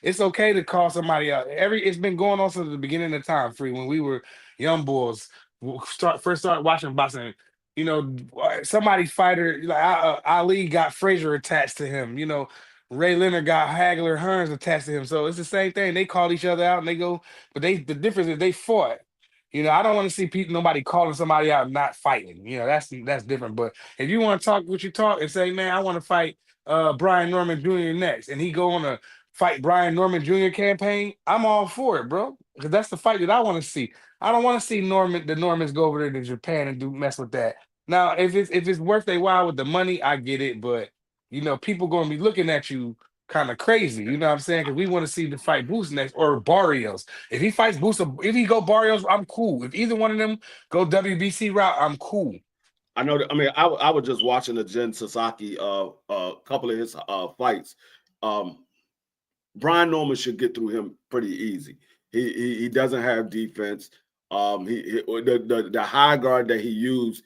It's okay to call somebody out. It's been going on since the beginning of time, free when we were young boys. First started watching boxing. Somebody's fighter like Ali got Frazier attached to him. Ray Leonard got Hagler Hearns attached to him. So it's the same thing. They call each other out and they go, but the difference is they fought. I don't want to see nobody calling somebody out not fighting. That's different. But if you want to talk what you talk and say, man, I want to fight Brian Norman Jr. next, and he go on a fight Brian Norman Jr. campaign, I'm all for it, bro. Because that's the fight that I want to see. I don't want to see the Normans go over there to Japan and do mess with that. Now, if it's worth their while with the money, I get it. But people gonna be looking at you kind of crazy. You know what I'm saying? Because we want to see the fight Boots next or Barrios. If he fights Boots, if he go Barrios, I'm cool. If either one of them go WBC route, I'm cool. I know. I was just watching the Jen Sasaki couple of his fights. Brian Norman should get through him pretty easy. He doesn't have defense. The high guard that he used,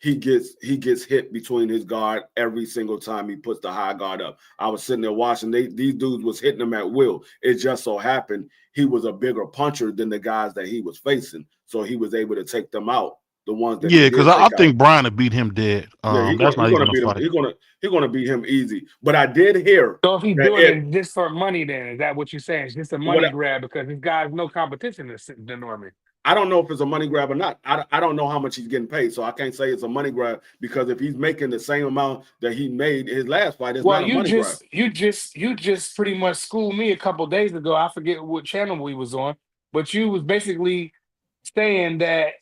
he gets hit between his guard every single time he puts the high guard up. I was sitting there watching. These dudes was hitting him at will. It just so happened he was a bigger puncher than the guys that he was facing, so he was able to take them out. The ones that Yeah, because I think Brian would beat him dead. yeah, That's not he's even gonna a beat him. fight. He's gonna beat him easy. But I did hear So if he's that doing it just for money, then is that what you're saying? It's just a money what grab because this guy's no competition to Norman. I don't know if it's a money grab or not. I don't know how much he's getting paid, so I can't say it's a money grab because if he's making the same amount that he made his last fight, it's Well, not a money grab. you just pretty much schooled me a couple days ago. I forget what channel we was on, but you was basically saying that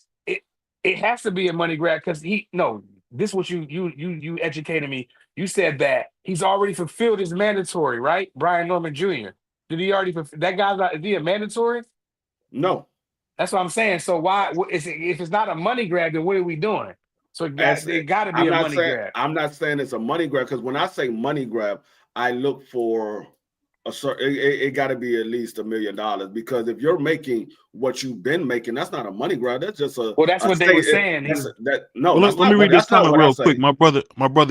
it has to be a money grab because this what you educated me. You said that he's already fulfilled his mandatory, right? Brian Norman Jr. Did he already fulfill that guy's not, is he a mandatory? No, That's what I'm saying. So if it's not a money grab, then what are we doing? So it got to be I'm a not money grab. saying it's a money grab because when I say money grab, I look for a certain. It got to be at least $1 million because if you're making what you've been making, that's not a money grab. That's just Well, that's a what they were state. saying. No, Well, that's let me not read this comment what I real quick. say. My brother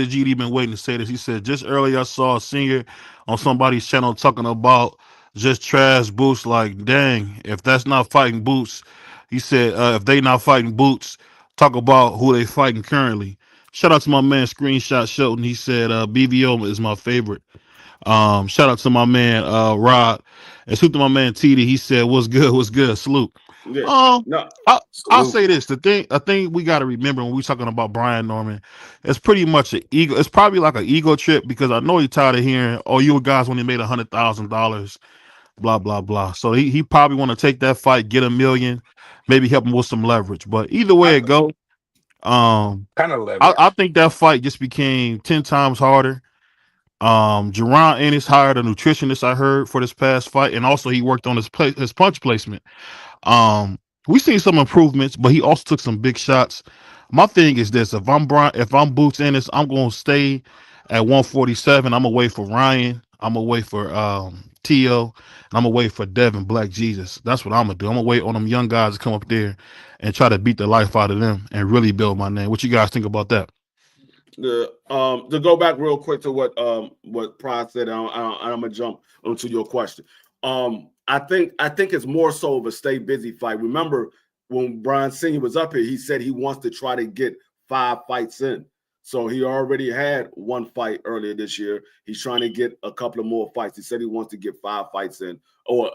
GD been waiting to say this. He said just earlier I saw a senior on somebody's channel talking about just trash Boots. Like, dang, if that's not fighting Boots, he said if they not fighting Boots, talk about who they fighting currently. Shout out to my man Screenshot Shelton. He said BVO is my favorite. Shout out to my man Rod. And salute to my man TD. He said, what's good? Salute. Yeah, Um, no, I'll Salute. say this: the thing we got to remember when we're talking about Brian Norman, it's pretty much an ego. It's probably like an ego trip because I know he's tired of hearing, "Oh, you guys only made $100,000, blah blah blah." So he probably want to take that fight, get 1 million, maybe help him with some leverage. But either I, way it go, Kind of I leverage. think that fight just became 10 times harder. Jaron Ennis hired a nutritionist I heard for this past fight, and also he worked on his punch placement. Um, we seen some improvements, but he also took some big shots. My thing is this: if I'm Boots Ennis, I'm gonna stay at 147. I'm gonna wait for Ryan. I'm gonna wait for Tio, and I'm gonna wait for Devin Black Jesus. That's what I'm gonna do. I'm gonna wait on them young guys to come up there and try to beat the life out of them and really build my name. What you guys think about that? the to go back real quick to what Pride said, I'm gonna jump onto your question. I think it's more so of a stay busy fight. Remember when Brian Senior was up here, he said he wants to try to get 5 fights in. So he already had 1 fight earlier this year. He's trying to get a couple of more fights. He said he wants to get 5 fights in, or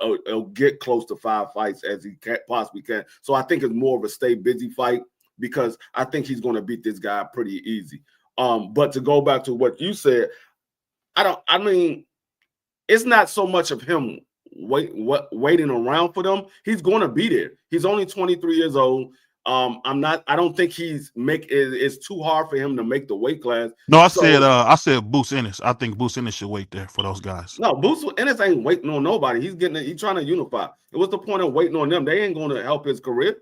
get close to 5 fights as he possibly can. So I think it's more of a stay busy fight because I think he's going to beat this guy pretty easy. But to go back to what you said, I mean, it's not so much of him waiting around for them. He's going to be there. He's only 23 years old. I don't think it's too hard for him to make the weight class. No, So I said Boots Ennis. I think Boots Ennis should wait there for those guys. no, Boots Ennis ain't waiting on nobody. He's trying to unify. It was the point of waiting on them. They ain't going to help his career.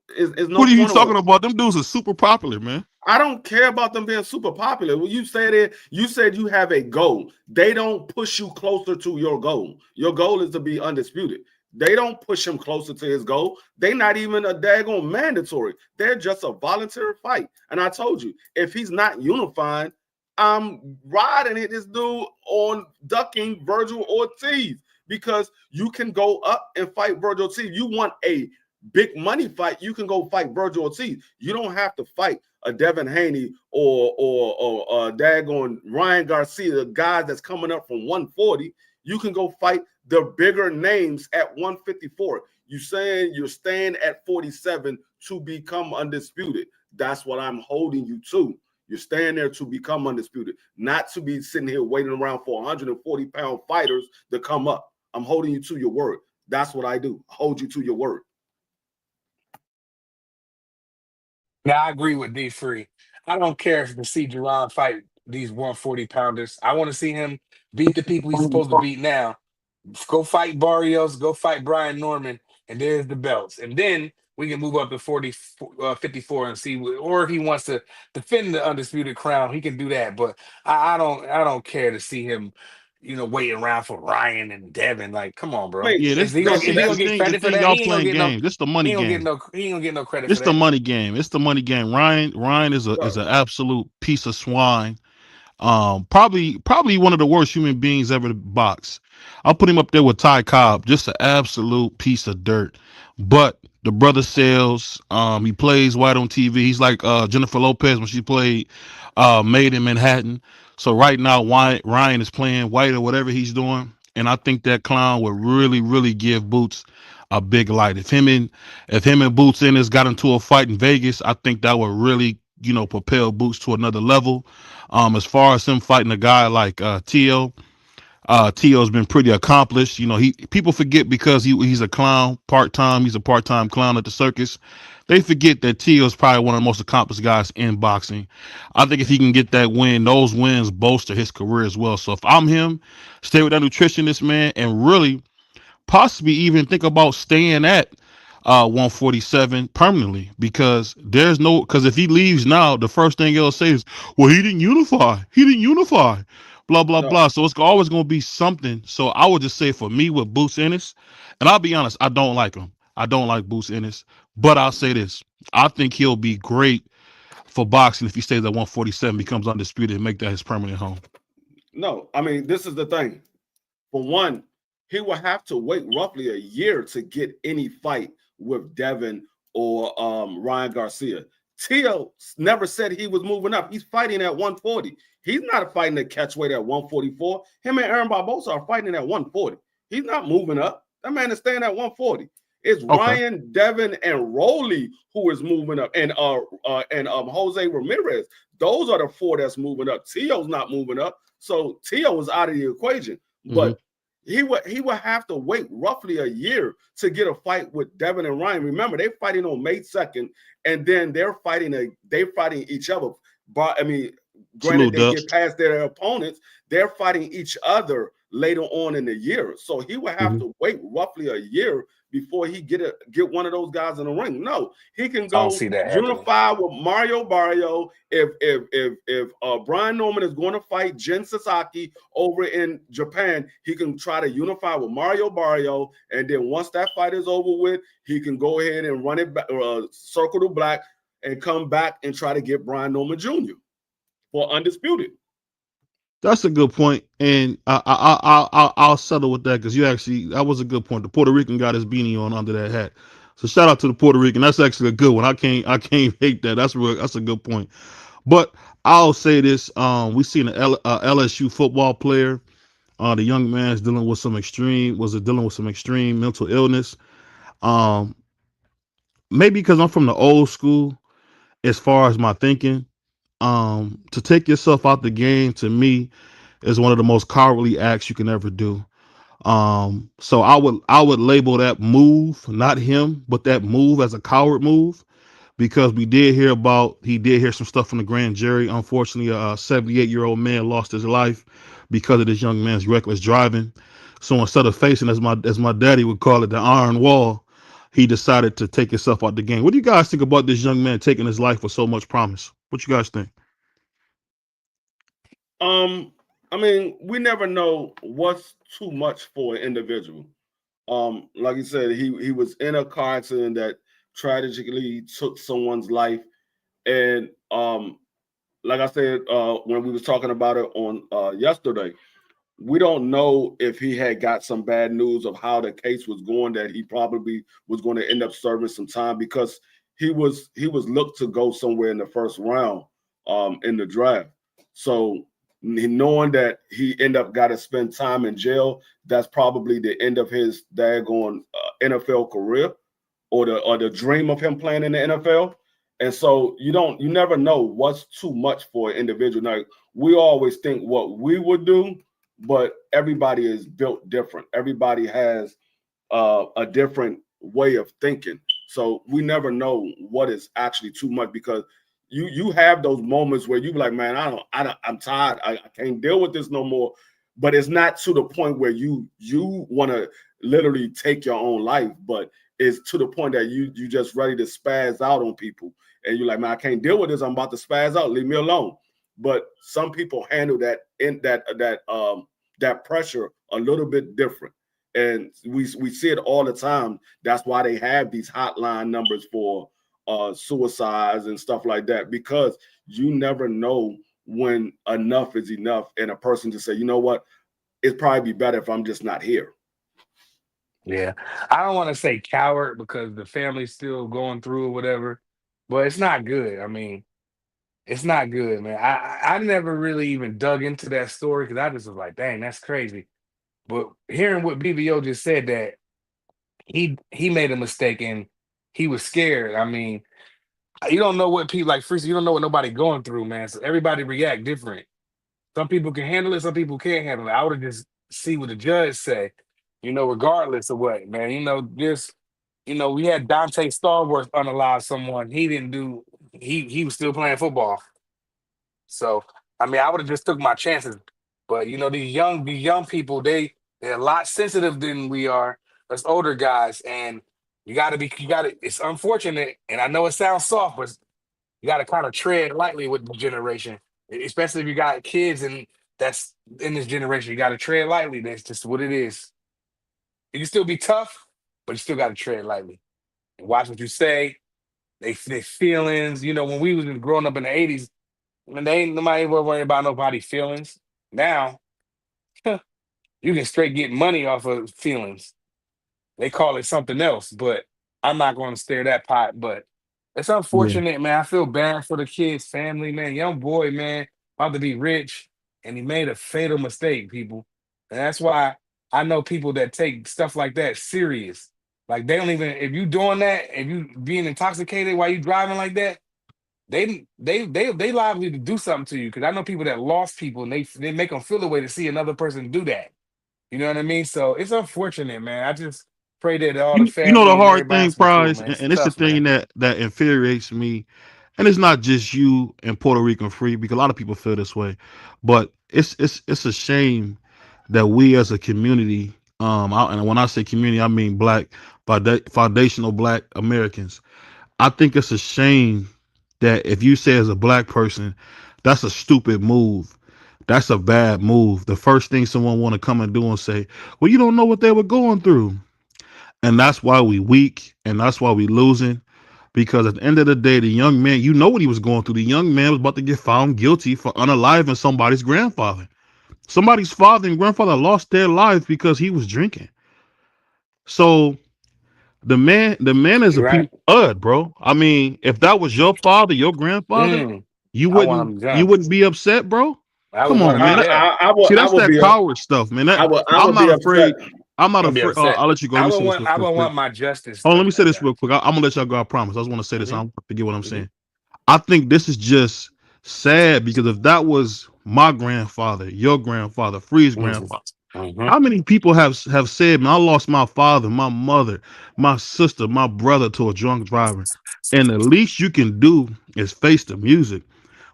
It's no What are you point of talking about? Them dudes are super popular, man. I don't care about them being super popular. When you said it, you said you have a goal. They don't push you closer to your goal. Your goal is to be undisputed. They don't push him closer to his goal. They're not even a daggone mandatory. They're just a voluntary fight. And I told you, if he's not unifying, I'm riding this dude on ducking Virgil Ortiz because you can go up and fight Virgil Ortiz. You want a big money fight, you can go fight Virgil Ortiz. You don't have to fight a Devin Haney or daggone Ryan Garcia, the guys that's coming up from 140. You can go fight the bigger names at 154. You saying you're staying at 47 to become undisputed. That's what I'm holding you to. You're staying there to become undisputed, not to be sitting here waiting around for 140-pound fighters to come up. I'm holding you to your word. That's what I do. Hold you to your word. Now I agree with D Free. I don't care if to see Jaron fight these 140-pounders. I want to see him beat the people he's supposed to beat now. Go fight Barrios, go fight Brian Norman, and there's the belts. And then we can move up to 54 and see, or if he wants to defend the undisputed crown, he can do that. But I don't care to see him, waiting around for Ryan and Devin. Like, come on, I bro. mean, Yeah, Is he gonna that's is he the gonna that's get thing. The credit for thing, that? y'all He ain't gonna playing get no. games. This the He money ain't gonna get game. no. He ain't gonna get no credit It's for the that. money game. It's the money game. Ryan is an absolute piece of swine. Probably one of the worst human beings ever to box. I'll put him up there with Ty Cobb, just an absolute piece of dirt. But the brother sells. He plays white on TV. He's like Jennifer Lopez when she played Made in Manhattan. So right now, Ryan is playing white or whatever he's doing, and I think that clown would really, really give Boots a big light. If him and Boots Ennis got into a fight in Vegas, I think that would really propel Boots to another level. As far as him fighting a guy like Tio, Tio's been pretty accomplished. He people forget because he's a clown part time. He's a part time clown at the circus. They forget that Tio's probably one of the most accomplished guys in boxing. I think if he can get that win, those wins bolster his career as well. So if I'm him, stay with that nutritionist, man, and really possibly even think about staying at 147 permanently because if he leaves now, the first thing he'll say is, well, he didn't unify, blah blah no, blah. So it's always going to be something. So I would just say for me with Boots Ennis, and I'll be honest, I don't like him. I don't like Boots Ennis, but I'll say this: I think he'll be great for boxing if he stays at 147, becomes undisputed, and make that his permanent home. no. I mean, this is the thing. For one, he will have to wait roughly a year to get any fight with Devin or Ryan Garcia. Tio never said he was moving up. He's fighting at 140. He's not fighting at catchweight at 144. Him and Aaron Barbosa are fighting at 140. He's not moving up. That man is staying at 140. It's Okay. Ryan, Devin, and Rolly who is moving up, and Jose Ramirez. Those are the four that's moving up. Tio's not moving up, so Tio is out of the equation. Mm-hmm. But he would have to wait roughly a year to get a fight with Devin and Ryan. Remember, they're fighting on May 2nd, and then they're fighting each other. But I mean, granted, Salute, they Dubs. get past their opponents, they're fighting each other later on in the year. So he would have to wait roughly a year before he get one of those guys in the ring. No, he can I don't go see that happening. unify with Mario Barrio. If Brian Norman is going to fight Jin Sasaki over in Japan, he can try to unify with Mario Barrio, and then once that fight is over with, he can go ahead and run it back, circle the black, and come back and try to get Brian Norman Jr. for undisputed. That's a good point, and I'll settle with that because that was a good point. The Puerto Rican got his beanie on under that hat, so shout out to the Puerto Rican. That's actually a good one. I can't hate that. That's a good point. But I'll say this: we seen an LSU football player. The young man's dealing with some extreme mental illness. Um, Maybe because I'm from the old school as far as my thinking. To take yourself out the game to me is one of the most cowardly acts you can ever do. So I would label that move, not him, but that move as a coward move because he did hear some stuff from the grand jury. Unfortunately, a 78-year-old man lost his life because of this young man's reckless driving. So instead of facing, as my daddy would call it, the iron wall, he decided to take himself out the game. What do you guys think about this young man taking his life with so much promise? What you guys think? I mean, we never know what's too much for an individual. Like you said, he was in a car accident that tragically took someone's life, and like I said when we was talking about it on yesterday, we don't know if he had got some bad news of how the case was going, that he probably was going to end up serving some time, because he was looked to go somewhere in the first round in the draft. So knowing that he ended up got to spend time in jail, that's probably the end of his daggone NFL career, or the dream of him playing in the NFL. And so you never know what's too much for an individual. Now, we always think what we would do, but everybody is built different. Everybody has a different way of thinking. So we never know what is actually too much, because you have those moments where you be like, man, I'm tired. I can't deal with this no more. But it's not to the point where you want to literally take your own life, but it's to the point that you just ready to spaz out on people, and you're like, man, I can't deal with this. I'm about to spaz out. Leave me alone. But some people handle that pressure a little bit different, and we see it all the time. That's why they have these hotline numbers for suicides and stuff like that, because you never know when enough is enough, and a person just say, you know what, it'd probably be better if I'm just not here. Yeah. I don't want to say coward because the family's still going through or whatever, but it's not good. I mean, it's not good, man. I never really even dug into that story because I just was like, dang, that's crazy. But hearing what BBO just said, that he made a mistake and he was scared. I mean, you don't know what people like Freeze, you don't know what nobody going through, man. So everybody react different. Some people can handle it, some people can't handle it. I would have just see what the judge say, regardless of what, man. We had Dante Starworth unalive someone. He didn't do he was still playing football. So I mean I would have just took my chances. But these young people, they're a lot sensitive than we are as older guys. And you gotta it's unfortunate, and I know it sounds soft, but you got to kind of tread lightly with the generation, especially if you got kids and that's in this generation. You got to tread lightly. That's just what it is. You can still be tough, but you still got to tread lightly and watch what you say. They feelings. When we was growing up in the '80s, when they ain't nobody ever worried about nobody's feelings. Now you can straight get money off of feelings. They call it something else, but I'm not going to stir that pot. But it's Yeah. unfortunate, man. I feel bad for the kid's family, man. Young boy, man, about to be rich, and he made a fatal mistake, people. And that's why I know people that take stuff like that serious. Like they don't even if you doing that, if you being intoxicated while you driving like that, they liable to do something to you. Because I know people that lost people, and they make them feel the way to see another person do that. You know what I mean? So it's unfortunate, man. I just pray that all the You know the families and hard everybody thing, else is cool, Prize, man. and, It's and it's the tough, man. thing that infuriates me, and it's not just you and Puerto Rican free, because a lot of people feel this way, but it's a shame that we as a community, and when I say community, I mean black foundational black Americans. I think it's a shame that if you say as a black person, that's a stupid move. That's a bad move. The first thing someone want to come and do and say, well, you don't know what they were going through. And that's why we weak, and that's why we losing. Because at the end of the day, the young man, you know what he was going through. The young man was about to get found guilty for unaliving somebody's grandfather. Somebody's father and grandfather lost their life because he was drinking. So the man is You a piece right? of blood, bro. I mean, if that was your father, your grandfather, Mm, you I want wouldn't them you jump. wouldn't be upset, bro. I would Come want to on, be man. there. See, I that's would that be coward stuff, man. I I'm would not be upset. afraid. I'm not I'm gonna be afraid. upset. I'll let you go. Let I me would say this want real I would quick. want my justice Oh, let me done say like this that. real quick. I'm gonna let y'all go. I promise. I just want to say this. I Hmm. don't forget what I'm Hmm. saying. I think this is just sad because if that was my grandfather, your grandfather, Free's Hmm. grandfather, Hmm. how many people have said, "Man, I lost my father, my mother, my sister, my brother to a drunk driver," and the least you can do is face the music.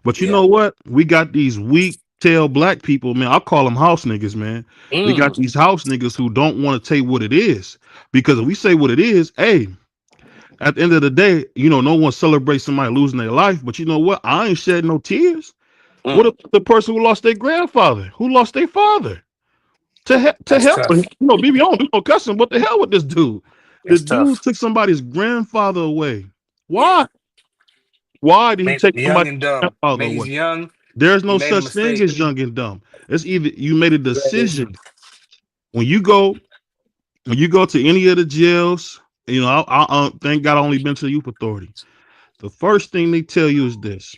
But you Yeah. know what? We got these weak tail black people, man. I call them house niggas, man. We got Mm. these house niggas who don't want to tell you what it is. Because if we say what it is, hey, at the end of the day, no one celebrates somebody losing their life. But you know what? I ain't shed no tears. What Mm. if the person who lost their grandfather, who lost their father? To That's hell with him. tough. BB on do no cussing. What the hell with this dude? The It's dude tough. took somebody's grandfather away. Why? Why did he take Young somebody's and dumb. grandfather He's away? young. There's He no made a such thing mistake. as young and dumb. It's either you made a Right. decision when you go to any of the jails. Thank God I only been to the youth authority. The first thing they tell you is this: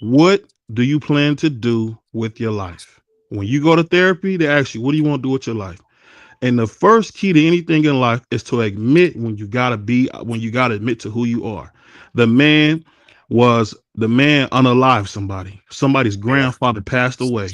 what do you plan to do with your life? When you go to therapy, they ask you, what do you want to do with your life? And the first key to anything in life is to admit when you gotta admit to who you are. The man unalived somebody. Somebody's Yeah. grandfather passed away.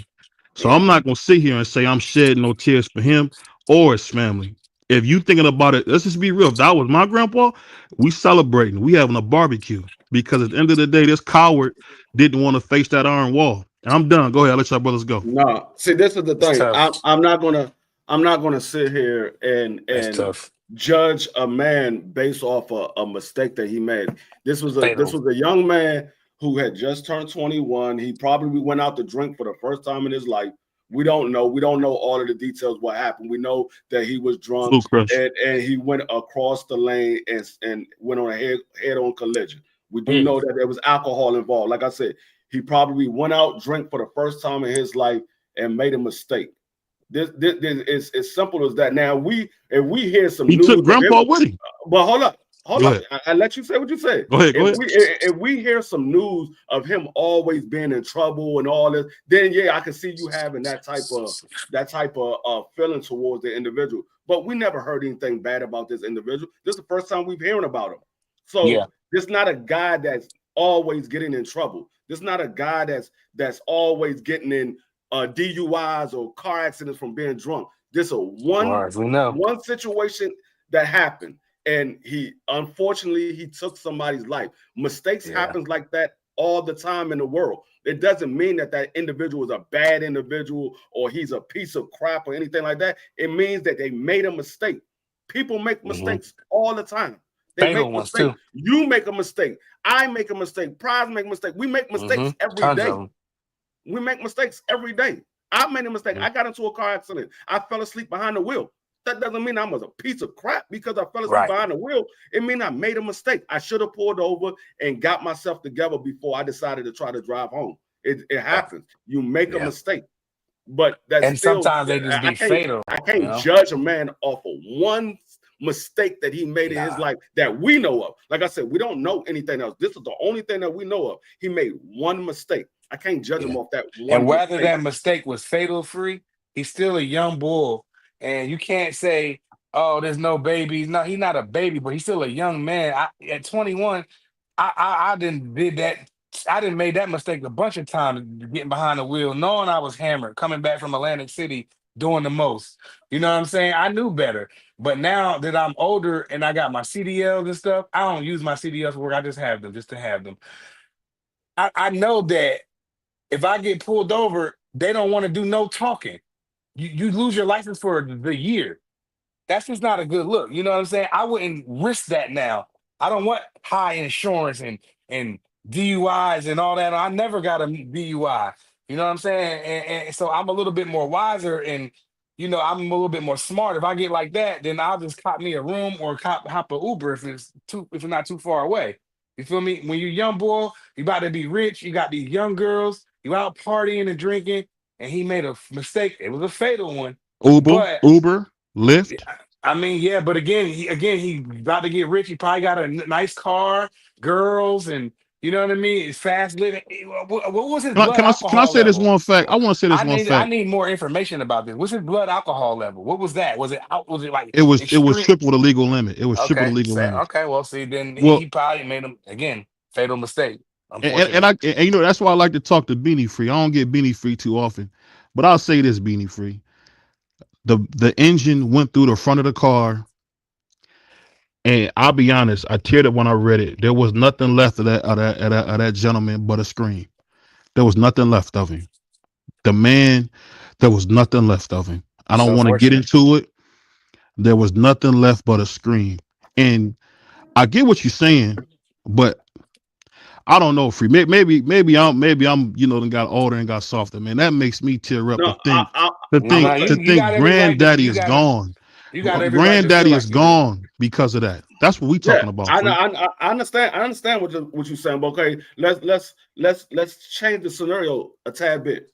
So Yeah. I'm not gonna sit here and say I'm shedding no tears for him or his family. If you thinking about it, let's just be real. If that was my grandpa, we celebrating. We having a barbecue. Because at the end of the day, this coward didn't want to face that iron wall. And I'm done. Go ahead, let your brothers go. No, see, this is the It's thing. tough. I'm not gonna sit here It's and tough. judge a man based off a mistake that he made. This was Fatal. a young man who had just turned 21. He probably went out to drink for the first time in his life. We don't know. We don't know all of the details what happened. We know that he was drunk Blue Crush. and he went across the lane and went on a head-on collision. We do Mm. know that there was alcohol involved. Like I said, he probably went out, drank for the first time in his life, and made a mistake. This is as simple as that. Now, if we hear some He news took of him, grandpa with him. but hold up. Go ahead. I let you say what you said. Go ahead. If we hear some news of him always being in trouble and all this, then yeah, I can see you having that type of feeling towards the individual. But we never heard anything bad about this individual. This is the first time we've hearing about him. So Yeah. this is not a guy that's always getting in trouble. This is not a guy that's always getting in DUIs or car accidents from being drunk. This is one situation that happened. And he took somebody's life. Mistakes happens like that all the time in the world. It doesn't mean that individual is a bad individual or he's a piece of crap or anything like that. It means that they made a mistake. People make mistakes all the time. They make mistakes. Too. You make a mistake. I make a mistake. Prize make a mistake. We make mistakes every day. We make mistakes every day. I made a mistake. I got into a car accident. I fell asleep behind the wheel. That doesn't mean I was a piece of crap because I fell asleep behind the wheel. It means I made a mistake. I should have pulled over and got myself together before I decided to try to drive home. It happens. You make a mistake. But sometimes they just be fatal. I can't judge a man off of one mistake that he made in his life that we know of. Like I said, we don't know anything else. This is the only thing that we know of. He made one mistake. I can't judge him off that one. And whether that mistake was fatal free, he's still a young bull. And you can't say, oh, there's no babies. No, he's not a baby, but he's still a young man. At 21, I didn't made that mistake a bunch of times, getting behind the wheel, knowing I was hammered, coming back from Atlantic City, doing the most. You know what I'm saying? I knew better. But now that I'm older and I got my CDLs and stuff, I don't use my CDLs for work. I just have them just to have them. I know that if I get pulled over, they don't want to do no talking. You lose your license for the year. That's just not a good look. You know what I'm saying? I wouldn't risk that now. I don't want high insurance and DUIs and all that. I never got a DUI. You know what I'm saying? And so I'm a little bit more wiser and, I'm a little bit more smart. If I get like that, then I'll just cop me a room or hop a Uber if it's not too far away. You feel me? When you're young boy, you about to be rich. You got these young girls. You out partying and drinking. And he made a mistake. It was a fatal one. Uber, Lyft. I mean, but he about to get rich. He probably got a nice car, girls, and you know what I mean. It's fast living. What was his blood alcohol Can I say level? this one fact? I want to say this one fact. I need more information about this. What's his blood alcohol level? What was that? Was it like it was triple the legal limit. It was triple the legal limit. Okay, well, see, then he probably made a fatal mistake. And that's why I like to talk to Beanie Free. I don't get Beanie Free too often, but I'll say this, Beanie Free. The engine went through the front of the car, and I'll be honest, I teared up when I read it. There was nothing left of that gentleman but a scream. There was nothing left of him. The man, there was nothing left of him. I don't want to get into it. There was nothing left but a scream. And I get what you're saying, but I don't know, Free. Maybe I'm done got older and got softer, man. That makes me tear up to think Granddaddy is gone. Granddaddy is gone because of that. That's what we Yeah, talking about, I know. Free. I understand. I understand what you're saying. But okay, let's change the scenario a tad bit.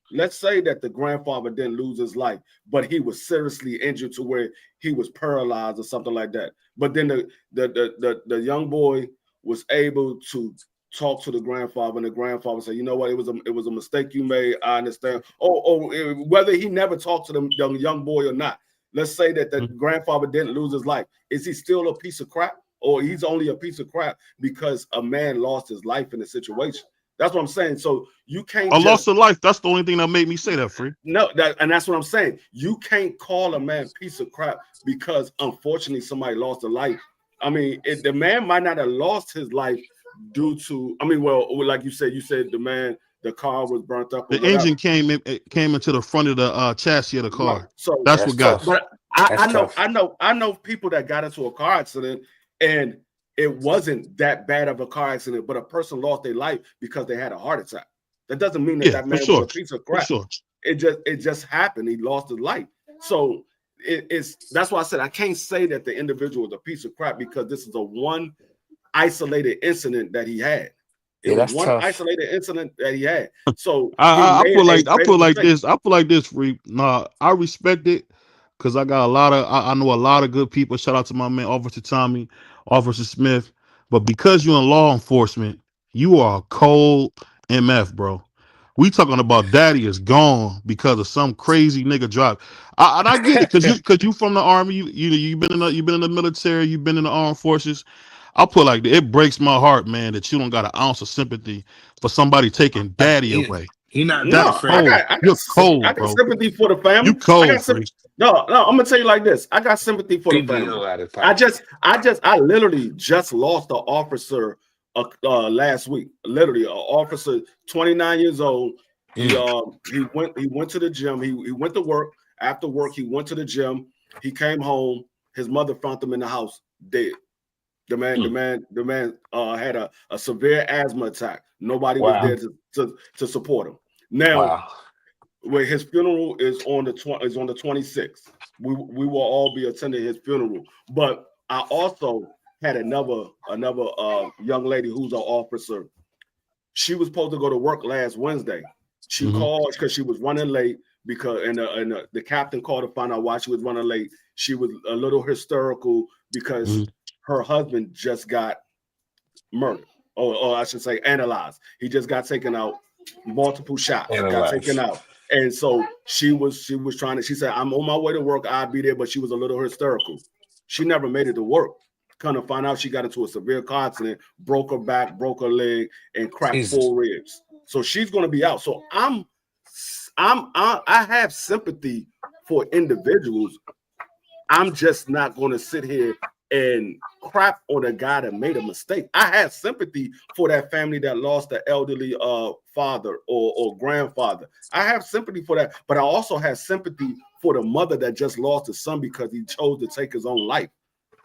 Let's say that the grandfather didn't lose his life, but he was seriously injured to where he was paralyzed or something like that. But then the young boy was able to talk to the grandfather, and the grandfather said, "You know what? It was a mistake you made. I understand." Whether he never talked to the young boy or not. Let's say that the grandfather didn't lose his life. Is he still a piece of crap, or he's only a piece of crap because a man lost his life in a situation? That's what I'm saying. So you can't A just loss of life. That's the only thing that made me say that, Free. no, and that's what I'm saying. You can't call a man piece of crap because unfortunately somebody lost a life. I mean, the man might not have lost his life due to. I mean, well, like you said the car was burnt up or The whatever. engine came into the front of the chassis of the Right. car. So That's That's what got tough. us. but That's tough. I know people that got into a car accident and it wasn't that bad of a car accident, but a person lost their life because they had a heart attack. That doesn't mean that Yeah, that for man was sure. a piece of For crap. sure. It just happened. He lost his life. So it's that's why I said I can't say that the individual is a piece of crap because this is a one isolated incident that he had. It Yeah, was that's one tough. isolated incident that he had. So he made a I fatal feel like mistake. this. I feel like this, Free. Nah, I respect it because I got a lot of I know a lot of good people. Shout out to my man, Officer Tommy, Officer Smith. But because you're in law enforcement, you are a cold MF, bro. We talking about daddy is gone because of some crazy nigga drive. And I get it because you from the army. You been in the military. You've been in the armed forces. I'll put like that. It breaks my heart, man, that you don't got an ounce of sympathy for somebody taking daddy he, away. he not No, daddy That's friend. cold. You're I cold, got bro. sympathy for the You family. I cold, got Free. sympathy. No, I'm gonna tell you like this. I got sympathy for the family. CBO out of pocket. I literally just lost an officer last week. Literally, an officer, 29 years old. He went to the gym. He went to work. After work, he went to the gym. He came home. His mother found him in the house dead. The man had a severe asthma attack. Nobody was Wow. there to support him. Now, Wow. where his funeral is on the 26th. We will all be attending his funeral. But I also had another young lady who's an officer. She was supposed to go to work last Wednesday. She Mm-hmm. called because she was running late because the captain called to find out why she was running late. She was a little hysterical because Mm-hmm. her husband just got murdered, or I should say analyzed. He just got taken out, multiple shots got taken Analyze. out. And so she was trying to, she said, I'm on my way to work, I'll be there, but she was a little hysterical. She never made it to work. Kind of find out she got into a severe car accident, broke her back, broke her leg, and cracked Jesus. 4 ribs. So she's gonna be out. So I have sympathy for individuals. I'm just not gonna sit here and crap on a guy that made a mistake. I have sympathy for that family that lost the elderly father or grandfather. I have sympathy for that, but I also have sympathy for the mother that just lost his son because he chose to take his own life.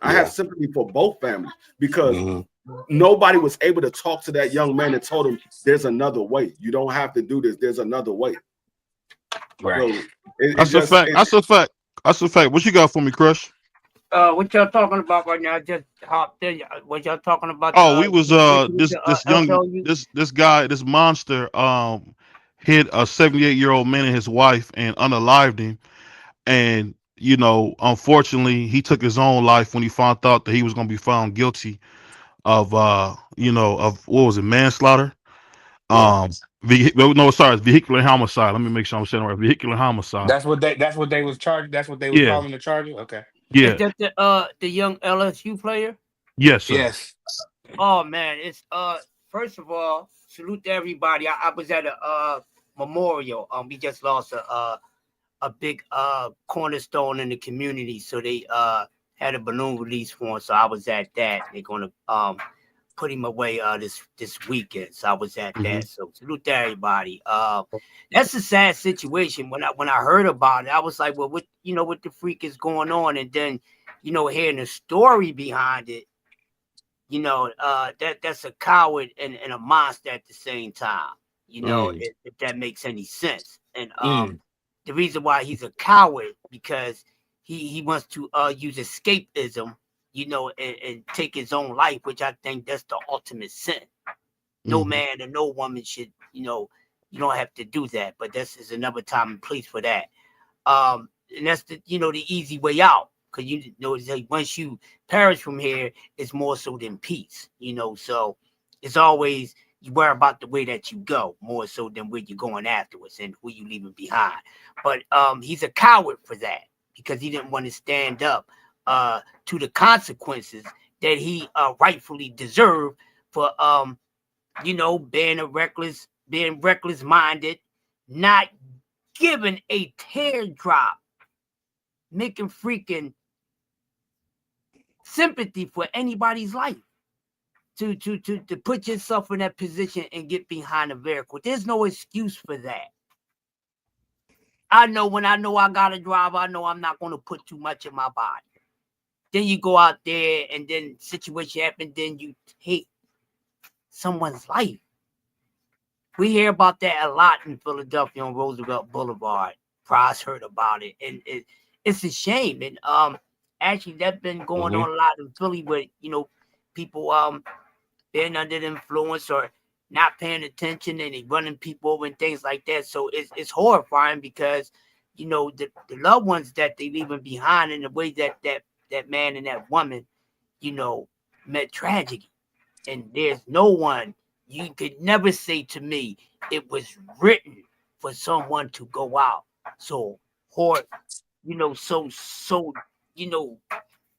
I have Yeah. sympathy for both families because hmm nobody was able to talk to that young man and told him there's another way. You don't have to do this. There's another way. Right. So it That's a just fact. That's a fact. That's a fact. What you got for me, Crush? What y'all talking about right now? I just hopped in. What y'all talking about? Oh, we was this young SLU? this guy, this monster hit a 78-year-old man and his wife and unalived him. And unfortunately, he took his own life when he found out that he was gonna be found guilty of of what was it, manslaughter? Yeah. No, sorry, it's vehicular homicide. Let me make sure I'm saying it right. Vehicular homicide. That's what they was charged. That's what they was Yeah, calling the charges. Okay. Is yeah, that the young LSU player? yes, sir. Yes. Oh man, it's first of all, salute to everybody. I was at a memorial. We just lost a big cornerstone in the community, so they had a balloon release for him. So I was at that. They're gonna put him away this weekend. So I was at Hmm. that. So salute to everybody. That's a sad situation. When I heard about it, I was like, well, what the freak is going on? And then, hearing the story behind it, that's a coward and a monster at the same time. Mm. If that makes any sense. And Mm. the reason why he's a coward because he wants to use escapism you know, and take his own life, which I think that's the ultimate sin. No man or no woman should, you know, you don't have to do that, but this is another time and place for that. And that's the, you know, the easy way out, because you know, it's like once you perish from here, it's more so than peace, you know. So it's always you worry about the way that you go more so than where you're going afterwards and who you leaving behind. But he's a coward for that, because he didn't want to stand up to the consequences that he rightfully deserved for you know, being reckless minded, not giving a teardrop, making freaking sympathy for anybody's life. To put yourself in that position and get behind a vehicle. There's no excuse for that. I know when I know I gotta drive, I know I'm not gonna put too much in my body. Then you go out there and then situation happens, then you take someone's life. We hear about that a lot in Philadelphia on Roosevelt Boulevard. Price heard about it, and it's a shame. And actually that's been going on a lot in Philly with, you know, people being under the influence or not paying attention, and they running people over and things like that. So it's horrifying, because, you know, the loved ones that they leaving behind, and the way that man and that woman, you know, met tragedy. And there's no one, you could never say to me it was written for someone to go out so hard, you know, so you know,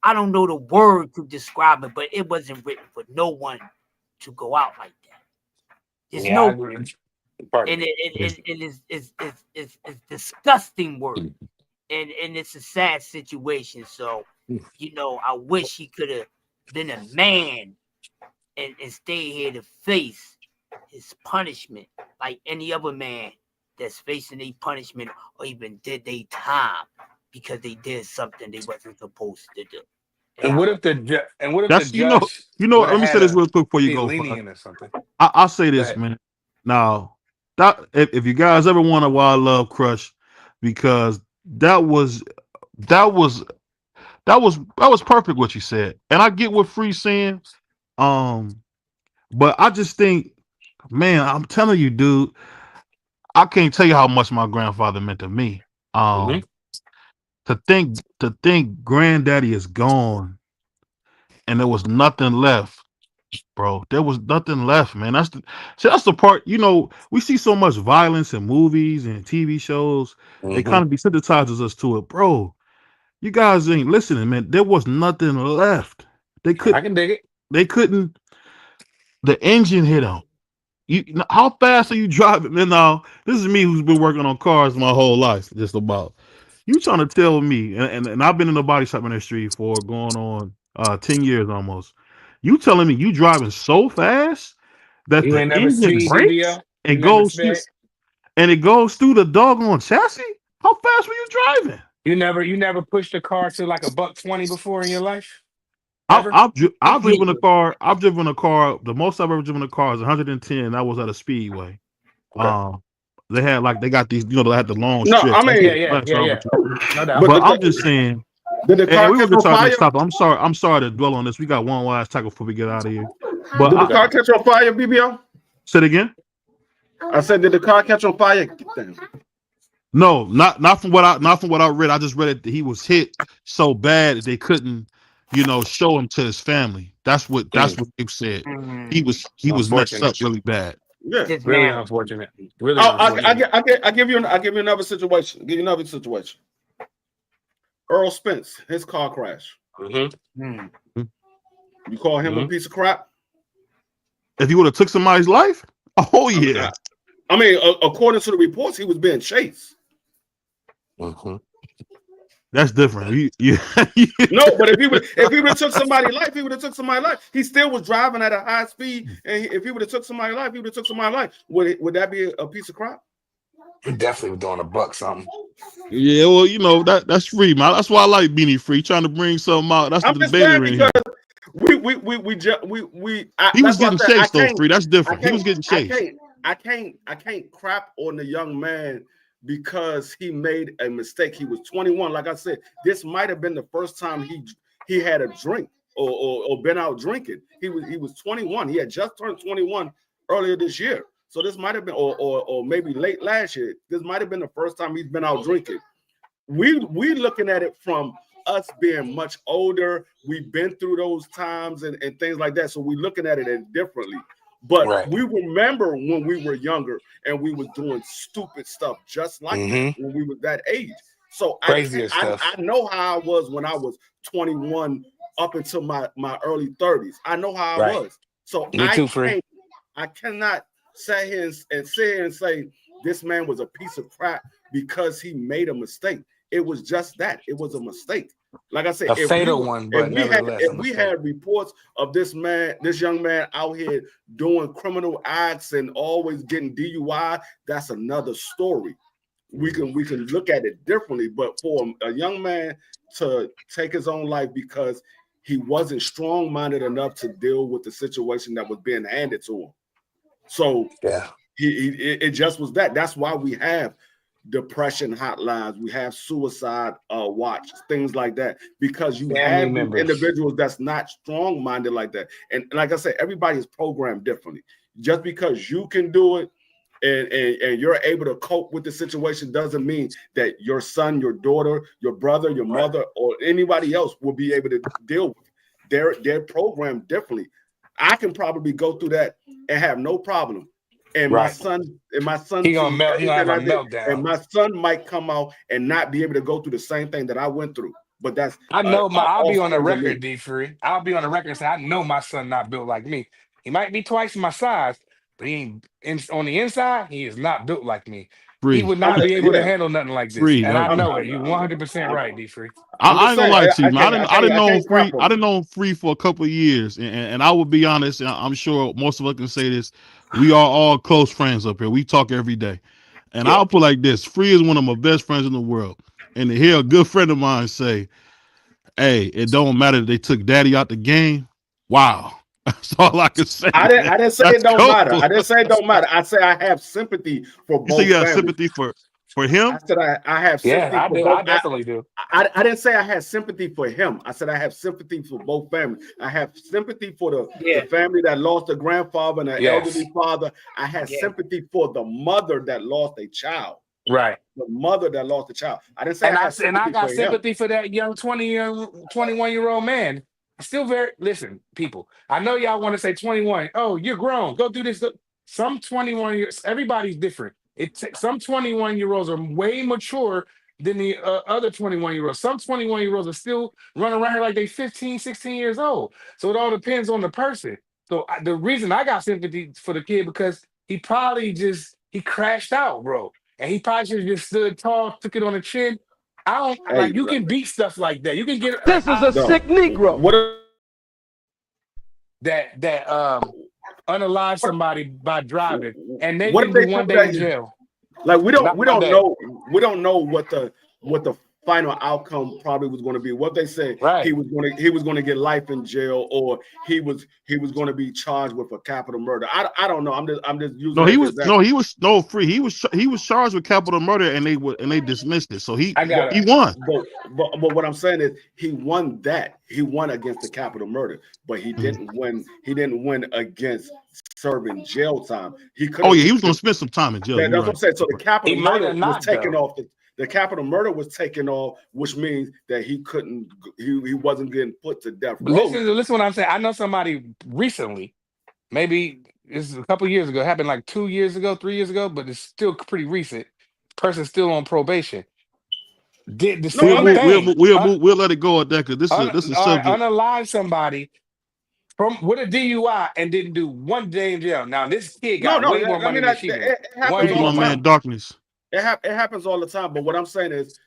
I don't know the word to describe it, but it wasn't written for no one to go out like that. There's no, and it's disgusting word, and it's a sad situation. So, you know, I wish he could have been a man and stay here to face his punishment like any other man that's facing a punishment or even did their time because they did something they wasn't supposed to do. And what if the That's judge would let have me say had this a real quick before you be go. lenient or something? I'll say Go this, ahead. man. Now, that if you guys ever wonder why I love Crush, because that was perfect what you said, and I get what Free's saying. But I just think, man, I'm telling you, dude, I can't tell you how much my grandfather meant to me. To think granddaddy is gone and there was nothing left, bro. There was nothing left, man. That's the part, you know, we see so much violence in movies and TV shows. It kind of desensitizes us to it, bro. You guys ain't listening, man. There was nothing left. I can dig it. They couldn't. The engine hit them. How fast are you driving? And now this is me who's been working on cars my whole life, just about. You trying to tell me, and I've been in the body shop industry for going on 10 years almost. You telling me you driving so fast that You the ain't never engine speed, brakes BBL. You and never goes through sped. and it goes through the doggone chassis? How fast were you driving? You never pushed a car to like $120 before in your life. I've, Ever? I've, dri- I've driven a car. I've driven a car. The most I've ever driven a car is 110. That was at a speedway. Okay. They got these, you know, they had the long No, I strips. That's mean, Yeah. No doubt. but but I'm just saying, did the and car we were catch gonna on try to make fire? stop. I'm sorry to dwell on this. We got one last tackle before we get out of here. But Did the car catch on fire, BBL? say it again. I said, did the car catch on fire? Damn. No, not from what I read. I just read it. He was hit so bad that they couldn't, you know, show him to his family. That's what they said. He was messed up Unfortunate. really bad. Yeah. Really unfortunate. Really Oh, unfortunate. I give you another situation. Give you another situation. Errol Spence, his car crash. You call him a piece of crap? If he would have took somebody's life, oh yeah. I mean, according to the reports, he was being chased. That's different. No, but if he would have took somebody's life, he would have took somebody's life. He still was driving at a high speed, and if he would have took somebody's life, he would have took somebody's life. Would that be a piece of crap? He definitely was doing $1 something. Yeah, well, you know that's free, man. That's why I like Beanie Free, trying to bring something out. That's the debater in here. He was getting chased though, Free. That's different. He was getting chased. I can't crap on the young man because he made a mistake. He was 21. Like I said, this might have been the first time he had a drink. or been out drinking. He was 21. He had just turned 21 earlier this year. So this might have been, or maybe late last year. This might have been the first time he's been out drinking. We looking at it from us being much older. We've been through those times and things like that. So we're looking at it differently. But we remember when we were younger and we was doing stupid stuff just like that when we was that age. So I know how I was when I was 21 up until my early 30s. I know how I was. So I cannot sit here and say this man was a piece of crap because he made a mistake. It was just that. It was a mistake. Like I said, if we had reports of this young man out here doing criminal acts and always getting DUI, that's another story. We can look at it differently. But for a young man to take his own life because he wasn't strong-minded enough to deal with the situation that was being handed to him. So it just was that. That's why we have depression hotlines, we have suicide watch, things like that, because you have individuals that's not strong-minded like that. And like I said, everybody is programmed differently. Just because you can do it and you're able to cope with the situation doesn't mean that your son, your daughter, your brother, your mother, or anybody else will be able to deal with it. They're programmed differently. I can probably go through that and have no problem. And my son, he gonna melt. He gonna have a meltdown. And my son might come out and not be able to go through the same thing that I went through. But that's I'll be on the record, D Free. I'll be on the record and say I know my son not built like me. He might be twice my size, but he ain't on the inside. He is not built like me. He would not be able to handle nothing like this. And I know it. You're 100% right, D Free. I ain't gonna lie to you, man. I didn't know Free for a couple of years, and I will be honest. And I'm sure most of us can say this. We are all close friends up here. We talk every day, and I'll put like this: Free is one of my best friends in the world. And to hear a good friend of mine say, "Hey, it don't matter that they took Daddy out the game." Wow. That's all I can say. I didn't say it don't matter. I didn't say it don't matter. I say I have sympathy for both. You say you have sympathy for him? I said I have sympathy for both. I definitely do. I didn't say I had sympathy for him. I said I have sympathy for both families. I have sympathy for the family that lost a grandfather and an elderly father. I had sympathy for the mother that lost a child. Right. The mother that lost a child. I didn't say I got sympathy for that young 21-year-old man. Still listen, people. I know y'all want to say 21. Oh, you're grown. Go do this. Some 21 years. Everybody's different. Some 21-year-olds are way mature than the other 21-year-olds. Some 21-year-olds are still running around here like they 15, 16 years old. So it all depends on the person. So the reason I got sympathy for the kid because he probably he crashed out, bro, and he probably should have just stood tall, took it on the chin. I don't you can beat stuff like that. You can get this is a sick Negro. What that unalive somebody by driving, and they can do 1 day in jail. Like we don't know what the final outcome probably was going to be. What they say he was going to get life in jail, or he was going to be charged with a capital murder. I don't know. I'm just using. No, he was Free. He was charged with capital murder, and they dismissed it. So he won. But what I'm saying is he won that. He won against the capital murder, but he didn't win. He didn't win against serving jail time. He was going to spend some time in jail. That's what I'm saying. So the capital murder was taken off. The capital murder was taken off, which means that he wasn't getting put to death. Listen what I'm saying. I know somebody recently, maybe it's a couple years ago, it happened like 2 years ago, 3 years ago, but it's still pretty recent. Person's still on probation. Did the same thing. We'll let it go at that because this is subject. Unalive somebody with a DUI and didn't do 1 day in jail. Now this kid got way more money than she did. Darkness. It happens all the time. But what I'm saying is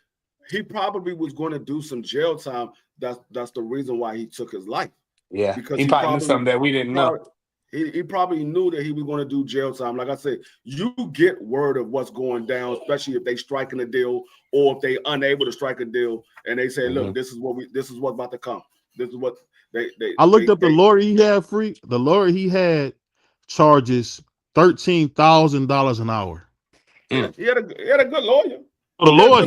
he probably was going to do some jail time. That's the reason why he took his life. Yeah, because he probably knew something that we didn't know. He probably knew that he was going to do jail time. Like I said, you get word of what's going down, especially if they striking a deal or if they unable to strike a deal, and they say, "Look, this is what's about to come. This is what they." I looked up the lawyer he had. Free. The lawyer he had charges $13,000 an hour. He had a good lawyer. The lawyer,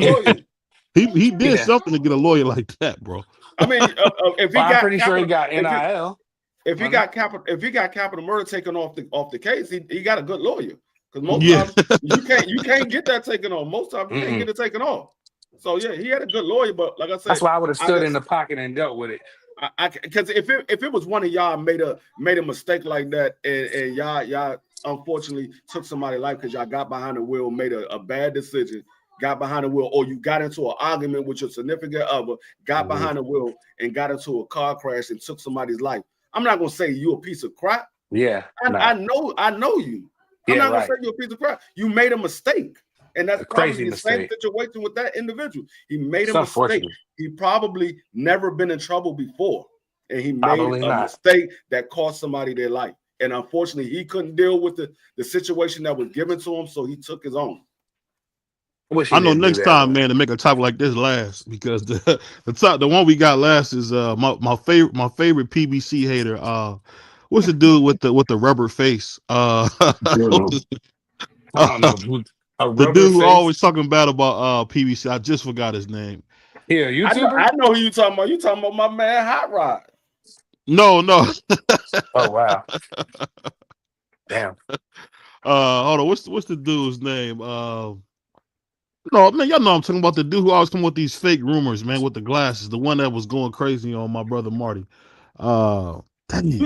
he did something to get a lawyer like that, bro. I mean, if he Well, I'm got pretty sure he capital, got if he, NIL. if he got capital murder taken off the case, he got a good lawyer. Because most Yeah. times you can't get that taken off. Most times you can't get it taken off. So yeah, he had a good lawyer, but like I said, That's why I would have stood in the pocket and dealt with it. Because if it was one of y'all made a mistake like that, and y'all unfortunately took somebody's life because y'all got behind the wheel, made a bad decision, got behind the wheel, or you got into an argument with your significant other, got behind the wheel and got into a car crash and took somebody's life. I'm not gonna say you a piece of crap. Yeah, I know you. I'm not gonna say you're a piece of crap. You made a mistake. And that's probably the same situation with that individual. He made a mistake. He probably never been in trouble before. And he made a mistake that cost somebody their life. And unfortunately, he couldn't deal with the situation that was given to him, so he took his own. I know next time, man, to make a topic like this last, because the one we got last is my favorite PBC hater. What's the dude with the rubber face? I don't know. The dude who always talking bad about PBC. I just forgot his name. Here, YouTuber. I know who you talking about. You talking about my man Hot Rod? No. Oh wow. Damn. Hold on. What's the dude's name? No, man, y'all know I'm talking about the dude who always come with these fake rumors, man, with the glasses. The one that was going crazy on my brother Marty. You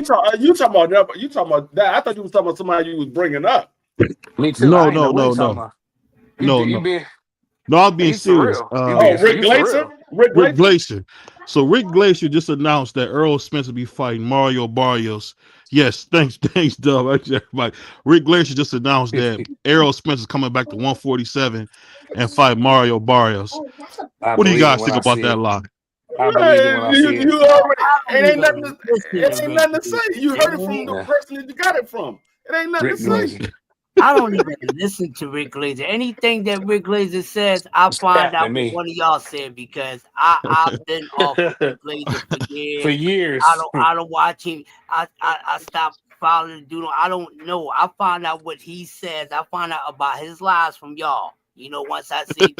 talking about that? You talking about that? I thought you was talking about somebody you was bringing up. Me too. No. I'm being serious. Rick Glacier? Rick Glacier. So Rick Glacier just announced that Errol Spence will be fighting Mario Barrios. Yes, thanks, Dub. Everybody. Rick Glacier just announced that Errol Spence is coming back to 147 and fight Mario Barrios. What do you guys think about that lie? I believe it when I see it. You already, it ain't nothing to say. You heard it from the person that you got it from. It ain't nothing to say. I don't even listen to Rick Glazer. Anything that Rick Glazer says, I find out what one of y'all said, because I've been off of Rick Glazer for years. For years. I don't watch him. I stopped following the dude. I don't know. I find out what he says. I find out about his lies from y'all. You know, once I see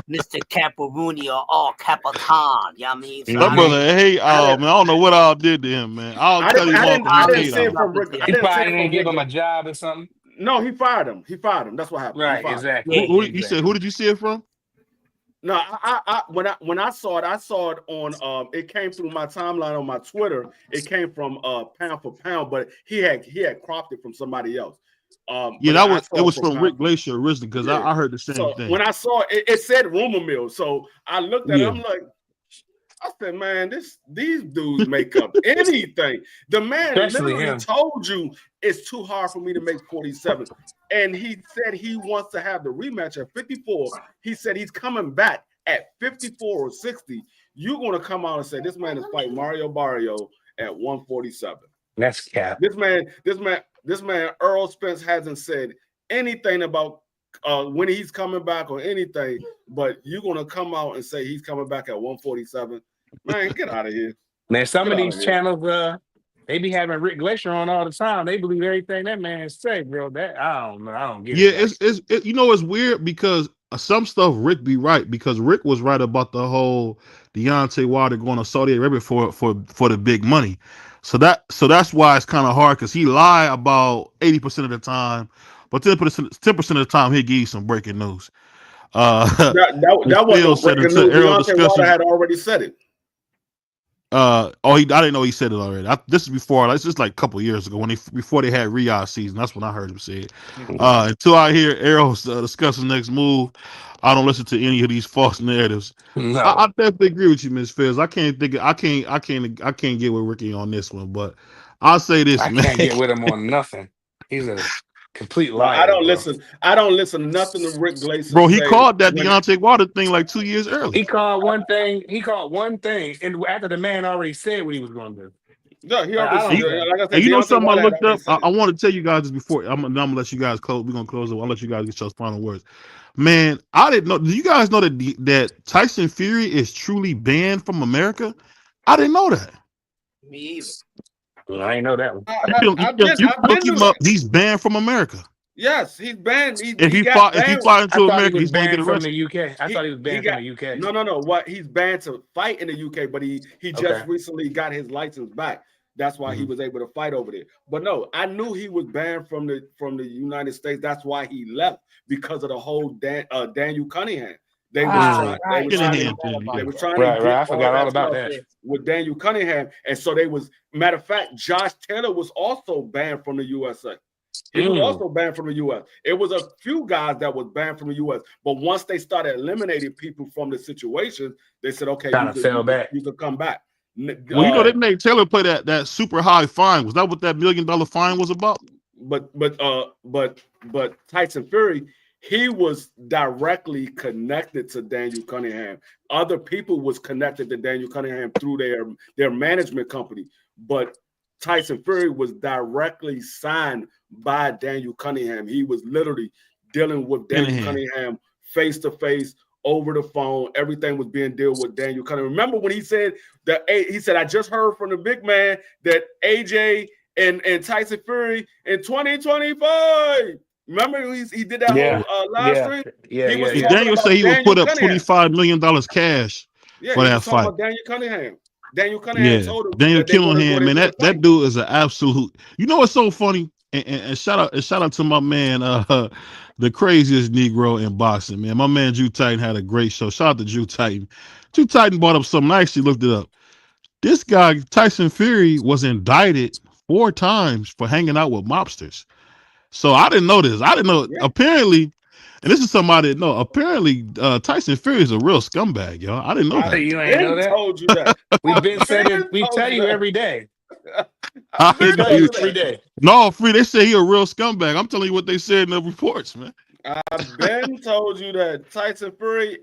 Mr. Caparuni or Capitan, you know what I mean? So that brother, man, I don't know what I did to him, man. I didn't see it from Rick. He probably didn't give him a job or something. No, he fired him. That's what happened. Right, exactly. You said, who did you see it from? No, when I saw it on it came through my timeline on my Twitter. It came from Pound for Pound, but he had cropped it from somebody else. It was from Rick Glacier originally, because I heard the same thing. When I saw it said rumor mill. So I looked at it, I'm like, I said, man, these dudes make up anything. The man literally told you it's too hard for me to make 47. And he said he wants to have the rematch at 54. He said he's coming back at 54 or 60. You're going to come out and say this man is fighting Mario Barrio at 147. That's cap. This man, Errol Spence, hasn't said anything about when he's coming back or anything, but you're going to come out and say he's coming back at 147. Man, get out of here. Man, some of these channels, they be having Rick Glacier on all the time. They believe everything that man say, bro. That I don't know. I don't get it. Yeah, it's weird because some stuff Rick be right, because Rick was right about the whole Deontay Wilder going to Saudi Arabia for the big money. So that's why it's kind of hard, because he lie about 80% of the time, but 10% of the time he'll give you some breaking news. That wasn't breaking news. Deontay Wilder had already said it. I didn't know he said it already. This is before. This is like a couple years ago before they had Riyadh season. That's when I heard him say it. Until I hear Errol discuss the next move, I don't listen to any of these false narratives. No. I definitely agree with you, Ms. Fizz. I can't get with Ricky on this one, but I'll say this. I can't get with him on nothing. He's a complete liar. I don't listen to nothing to Rick Glacier. Bro, he called that Deontay Wilder thing like 2 years early. He called one thing, and after the man already said what he was going to do. No, he already said. Like I said, you know something I looked up? I want to tell you guys this before. I'm gonna let you guys close. We're gonna close it. I'll let you guys get your final words. Man, I didn't know. Do you guys know that Tyson Fury is truly banned from America? I didn't know that. Me either. Well, I ain't know that one. You look him up. He's banned from America. Yes, he's banned. If He he got fly, if he banned. fly I into thought he America, was he's going to get banned from the arrested. UK. I thought he was He banned from got the UK. no. What he's banned to fight in the UK, but he just Okay. recently got his license back. That's why he was able to fight over there. But no, I knew he was banned from the United States. That's why he left, because of the whole Daniel Cunningham. They was trying. They Right. were I trying Cunningham to. forgot thing, about yeah. They were that. trying to Right, get I all forgot all that about stuff that. with Daniel Cunningham, and so they was. Matter of fact, Josh Taylor was also banned from the USA. He was also banned from the U.S. It was a few guys that was banned from the U.S. But once they started eliminating people from the situation, they said, "Okay, Kind of fell back. you could come back." Well, you know, they made Taylor play that super high fine. Was that what that $1 million fine was about? But Tyson Fury, he was directly connected to Daniel Cunningham. Other people was connected to Daniel Cunningham through their management company, but Tyson Fury was directly signed by Daniel Cunningham. He was literally dealing with Daniel Cunningham face to face, over the phone. Everything was being dealt with Daniel Cunningham. Remember when he said that? He said, "I just heard from the big man that AJ and Tyson Fury in 2025." Remember he did that whole live stream. He was talking Daniel said about he would Daniel put up Cunningham. $25 million cash Yeah, for he that was talking fight. about Daniel Cunningham. Daniel Cunningham Yeah, told him Daniel that they wanted to go Cunningham, there man, for the that fight. dude is an absolute. You know what's so funny? And shout out to my man, the craziest Negro in boxing, man. My man Drew Titan had a great show. Shout out to Drew Titan. Drew Titan brought up something. I actually looked it up. This guy Tyson Fury was indicted 4 times for hanging out with mobsters. So I didn't know this. I didn't know. Yeah. Apparently, and this is somebody that know. Apparently, Tyson Fury is a real scumbag, y'all. I didn't know that. You ain't know that? Told you that. We've been said it. We told tell you you that. every day. I We didn't know tell you you. every day. No, Free. They say he a real scumbag. I'm telling you what they said in the reports, man. I've been told you that Tyson Fury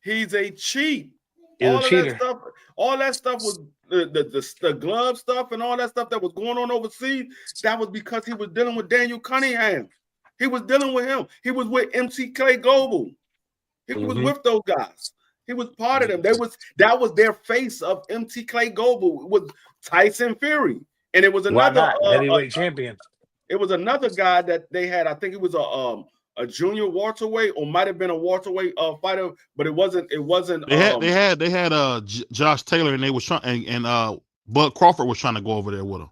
he's a cheat. He's a All cheater. that stuff was the glove stuff and all that stuff that was going on overseas. That was because he was dealing with Daniel Cunningham. He was dealing with him. He was with MC Clay Global. He was with those guys. He was part of them. That was their face of MC Clay Global with Tyson Fury, and it was Why another not? Heavyweight champion. it was another guy that they had. I think it was a junior welterweight, or might have been a welterweight fighter, but it wasn't. They had Josh Taylor, and they was trying, and Bud Crawford was trying to go over there with him.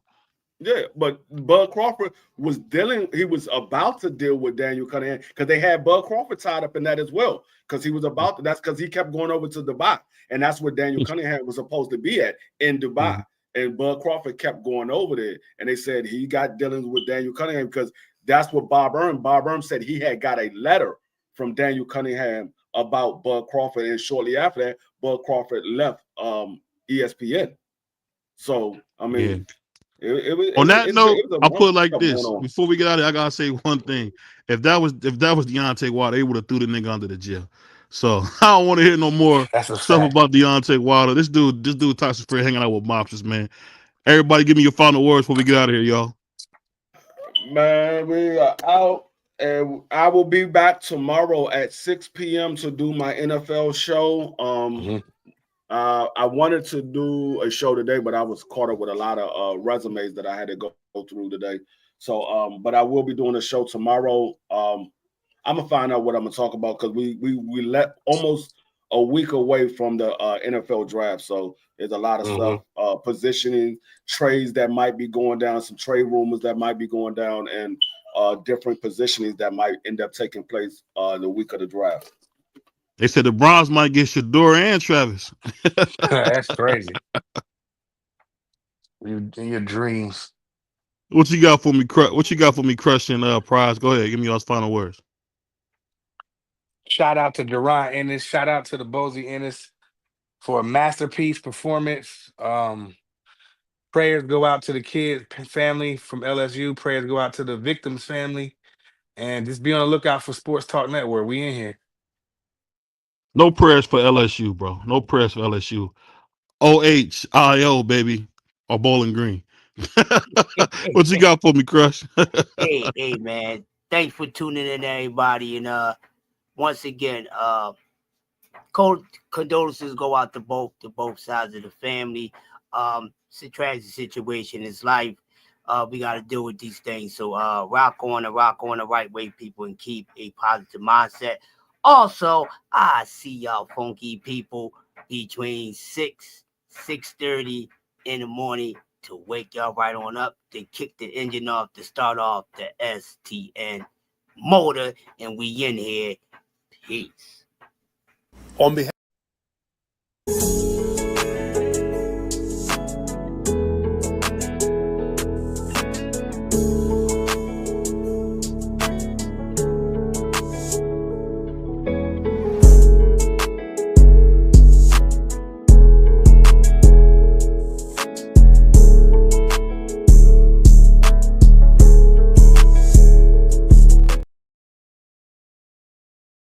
Yeah, but Bud Crawford was dealing. He was about to deal with Daniel Cunningham because they had Bud Crawford tied up in that as well. Because he was about to. That's because he kept going over to Dubai, and that's where Daniel Cunningham was supposed to be at, in Dubai. And Bud Crawford kept going over there, and they said he got dealing with Daniel Cunningham because that's what Bob Earn said he had got a letter from Daniel Cunningham about Bud Crawford, and shortly after that, Bud Crawford left ESPN. So I mean. On that note, I'll put it like this. On. Before we get out of here, I gotta say one thing. If that was Deontay Wilder, they would have threw the nigga under the jail. So I don't want to hear no more stuff about Deontay Wilder. This dude Tyson Fury hanging out with mobsters, man. Everybody give me your final words before we get out of here, y'all. Man, we are out, and I will be back tomorrow at 6 p.m. to do my NFL show. I wanted to do a show today, but I was caught up with a lot of resumes that I had to go through today. So, but I will be doing a show tomorrow. I'm gonna find out what I'm gonna talk about because we let almost a week away from the NFL draft. So there's a lot of stuff, positioning, trades that might be going down, some trade rumors that might be going down, and different positionings that might end up taking place the week of the draft. They said the Browns might get Shador and Travis. That's crazy. In your dreams. What you got for me? What you got for me, crushing Prize? Go ahead, give me y'all's final words. Shout out to Jaron Ennis. Shout out to the Bozy Ennis for a masterpiece performance. Prayers go out to the kids' family from LSU. Prayers go out to the victim's family. And just be on the lookout for Sports Talk Network. We in here. No prayers for LSU, bro. No prayers for LSU. OHIO, baby. Or Bowling Green. What you got for me, Crush? Hey, man. Thanks for tuning in, everybody. And once again, condolences go out to both sides of the family. It's a tragic situation. It's life. we got to deal with these things. So rock on the right way, people, and keep a positive mindset. Also, I see y'all funky people between 6:30 in the morning to wake y'all right on up, to kick the engine off, to start off the STN motor, and we in here. Peace. On behalf